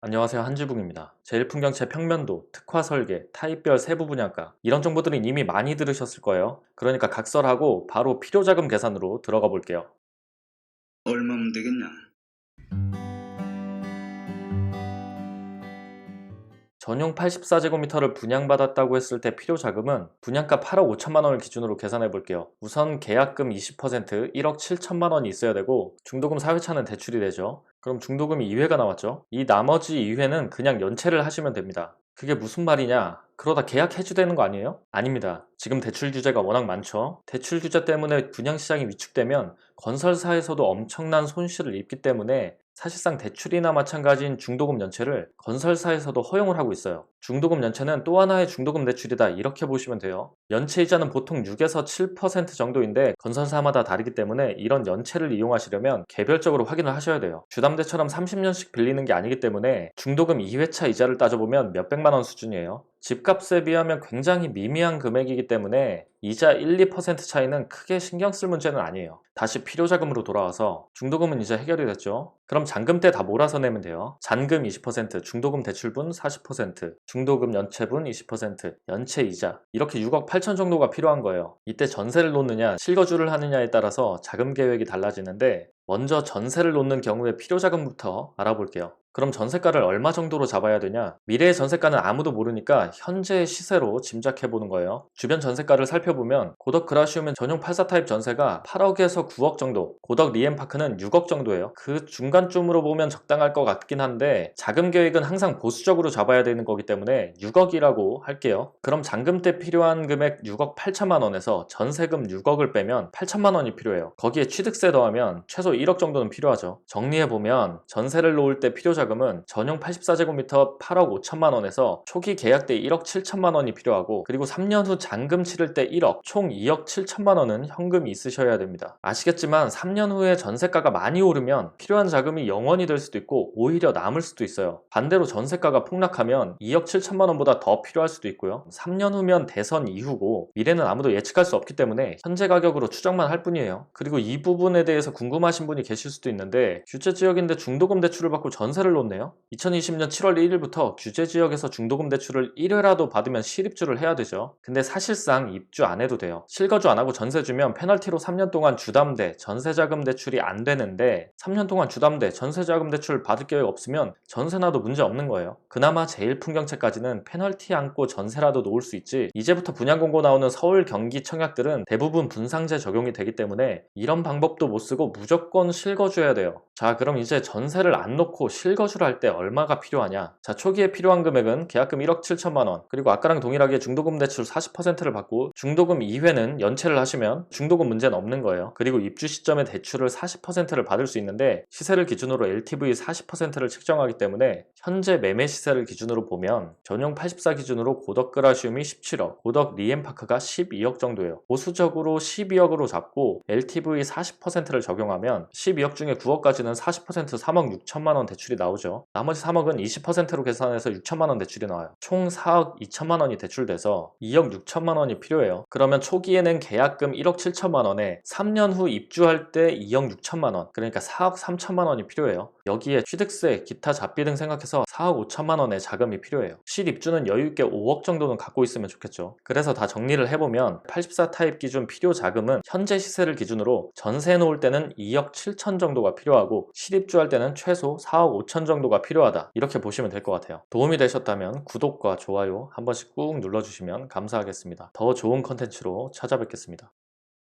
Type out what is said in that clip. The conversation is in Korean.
안녕하세요, 한지붕입니다. 제일풍경채 평면도, 특화 설계, 타입별 세부 분양가 이런 정보들은 이미 많이 들으셨을 거예요. 그러니까 각설하고 바로 필요자금 계산으로 들어가 볼게요. 얼마면 되겠냐? 전용 84제곱미터를 분양받았다고 했을 때 필요자금은 분양가 8억 5천만 원을 기준으로 계산해 볼게요. 우선 계약금 20% 1억 7천만 원이 있어야 되고 중도금 4회차는 대출이 되죠. 그럼 중도금이 2회가 나왔죠. 이 나머지 2회는 그냥 연체를 하시면 됩니다. 그게 무슨 말이냐? 그러다 계약 해지되는 거 아니에요? 아닙니다. 지금 대출 규제가 워낙 많죠. 대출 규제 때문에 분양시장이 위축되면 건설사에서도 엄청난 손실을 입기 때문에 사실상 대출이나 마찬가지인 중도금 연체를 건설사에서도 허용을 하고 있어요. 중도금 연체는 또 하나의 중도금 대출이다, 이렇게 보시면 돼요. 연체 이자는 보통 6에서 7% 정도인데 건설사마다 다르기 때문에 이런 연체를 이용하시려면 개별적으로 확인을 하셔야 돼요. 주담대처럼 30년씩 빌리는 게 아니기 때문에 중도금 2회차 이자를 따져보면 몇백만 원 수준이에요. 집값에 비하면 굉장히 미미한 금액이기 때문에 이자 1, 2% 차이는 크게 신경 쓸 문제는 아니에요. 다시 필요자금으로 돌아와서 중도금은 이제 해결이 됐죠. 그럼 잔금 때 다 몰아서 내면 돼요. 잔금 20%, 중도금 대출분 40%, 중도금 연체분 20%, 연체 이자, 이렇게 6억 8천 정도가 필요한 거예요. 이때 전세를 놓느냐 실거주를 하느냐에 따라서 자금 계획이 달라지는데 먼저 전세를 놓는 경우에 필요자금부터 알아볼게요. 그럼 전세가를 얼마 정도로 잡아야 되냐? 미래의 전세가는 아무도 모르니까 현재의 시세로 짐작해 보는 거예요. 주변 전세가를 살펴보면 고덕 그라시움은 전용 84 타입 전세가 8억에서 9억 정도, 고덕 리엠파크는 6억 정도예요. 그 중간쯤으로 보면 적당할 것 같긴 한데 자금 계획은 항상 보수적으로 잡아야 되는 거기 때문에 6억이라고 할게요. 그럼 잔금 때 필요한 금액 6억 8천만 원에서 전세금 6억을 빼면 8천만 원이 필요해요. 거기에 취득세 더하면 최소 1억 정도는 필요하죠. 정리해보면 전세를 놓을 때 필요자금은 전용 84제곱미터 8억 5천만 원에서 초기 계약 때 1억 7천만 원이 필요하고, 그리고 3년 후 잔금 치를 때 1억, 총 2억 7천만 원은 현금이 있으셔야 됩니다. 아시겠지만 3년 후에 전세가가 많이 오르면 필요한 자금이 0원이 될 수도 있고 오히려 남을 수도 있어요. 반대로 전세가가 폭락하면 2억 7천만 원보다 더 필요할 수도 있고요. 3년 후면 대선 이후고 미래는 아무도 예측할 수 없기 때문에 현재 가격으로 추정만 할 뿐이에요. 그리고 이 부분에 대해서 궁금하신 분이 계실 수도 있는데, 규제지역인데 중도금 대출을 받고 전세를 놓네요. 2020년 7월 1일부터 규제지역에서 중도금 대출을 1회라도 받으면 실입주를 해야 되죠. 근데 사실상 입주 안 해도 돼요. 실거주 안 하고 전세 주면 페널티로 3년 동안 주담대, 전세자금 대출이 안 되는데 3년 동안 주담대, 전세자금 대출 받을 계획 없으면 전세나도 문제 없는 거예요. 그나마 제일풍경채까지는 페널티 안고 전세라도 놓을 수 있지, 이제부터 분양공고 나오는 서울, 경기, 청약들은 대부분 분상제 적용이 되기 때문에 이런 방법도 못 쓰고 무조건 실거주해야 돼요. 자, 그럼 이제 전세를 안 놓고 실거주를 할 때 얼마가 필요하냐? 자, 초기에 필요한 금액은 계약금 1억 7천만 원, 그리고 아까랑 동일하게 중도금 대출 40%를 받고 중도금 2회는 연체를 하시면 중도금 문제는 없는 거예요. 그리고 입주 시점에 대출을 40%를 받을 수 있는데 시세를 기준으로 LTV 40%를 측정하기 때문에 현재 매매 시세를 기준으로 보면 전용 84 기준으로 고덕 그라시움이 17억, 고덕 리엠파크가 12억 정도예요. 보수적으로 12억으로 잡고 LTV 40%를 적용하면 12억 중에 9억까지는 40% 3억 6천만 원 대출이 나오죠. 나머지 3억은 20%로 계산해서 6천만 원 대출이 나와요. 총 4억 2천만 원이 대출돼서 2억 6천만 원이 필요해요. 그러면 초기에는 계약금 1억 7천만 원에 3년 후 입주할 때 2억 6천만 원, 그러니까 4억 3천만 원이 필요해요. 여기에 취득세, 기타 잡비 등 생각해서 4억 5천만 원의 자금이 필요해요. 실입주는 여유있게 5억 정도는 갖고 있으면 좋겠죠. 그래서 다 정리를 해보면 84 타입 기준 필요 자금은 현재 시세를 기준으로 전세 놓을 때는 2억 7천 정도가 필요하고 실입주할 때는 최소 4억 5천 정도가 필요하다, 이렇게 보시면 될 것 같아요. 도움이 되셨다면 구독과 좋아요 한 번씩 꾹 눌러주시면 감사하겠습니다. 더 좋은 컨텐츠로 찾아뵙겠습니다.